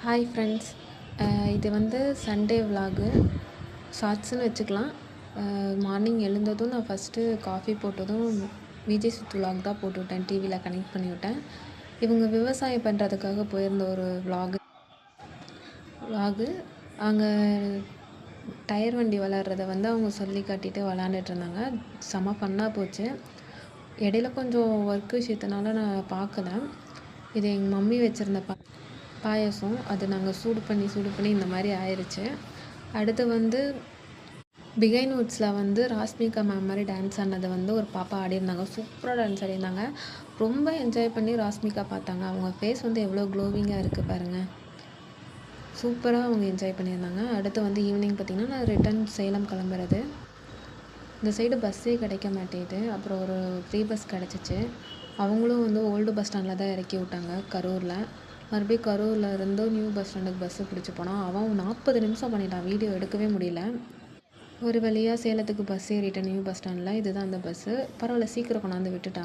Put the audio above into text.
Hi friends. இது வந்து Sunday vlog ஷார்ட்ஸ்னு வச்சுக்கலாம். மார்னிங் எழுந்ததும் நான் ஃபஸ்ட்டு காஃபி போட்டதும் விஜய் சித்து விலாக் தான் போட்டுவிட்டேன். டிவியில் கனெக்ட் பண்ணிவிட்டேன். இவங்க விவசாயம் பண்ணுறதுக்காக போயிருந்த ஒரு விலாகு அங்கே டயர் வண்டி விளாட்றத வந்து அவங்க சொல்லி காட்டிட்டு விளாண்டுட்டு இருந்தாங்க. செம ஃபன்னாக போச்சு. இடையில கொஞ்சம் ஒர்க் விஷயத்தினால நான் பார்க்கல. இது எங்கள் மம்மி வச்சுருந்த பாயாசம். அது நாங்கள் சூடு பண்ணி இந்த மாதிரி ஆயிடுச்சு. அடுத்து வந்து பிகைன் வுட்ஸில் வந்து ராஷ்மிகா மேம் மாதிரி டான்ஸ் ஆனதை வந்து ஒரு பாப்பா ஆடிருந்தாங்க. சூப்பராக டான்ஸ் ஆடிருந்தாங்க. ரொம்ப என்ஜாய் பண்ணி ராஷ்மிகா பார்த்தாங்க. அவங்க ஃபேஸ் வந்து எவ்வளோ க்ளோவிங்காக இருக்குது பாருங்கள். சூப்பராக அவங்க என்ஜாய் பண்ணியிருந்தாங்க. அடுத்து வந்து ஈவினிங் பார்த்திங்கன்னா நான் ரிட்டன் சேலம் கிளம்புறது. இந்த சைடு பஸ்ஸே கிடைக்க மாட்டேது. அப்புறம் ஒரு ஃப்ரீ பஸ் கிடச்சிச்சு. அவங்களும் வந்து ஓல்டு பஸ் ஸ்டாண்டில் தான் இறக்கி விட்டாங்க கரூரில். மறுபடியும் கரூரில் இருந்து நியூ பஸ் ஸ்டாண்டுக்கு பஸ்ஸு பிடிச்சி போனான். அவன் 40 நிமிஷம் பண்ணிட்டான். வீடியோ எடுக்கவே முடியல. ஒரு வழியாக சேலத்துக்கு பஸ் ஏறிட்டேன் நியூ பஸ் ஸ்டாண்டில். இதுதான் அந்த பஸ்ஸு. பரவாயில்ல, சீக்கிரம் கொண்டாந்து விட்டுட்டாங்க.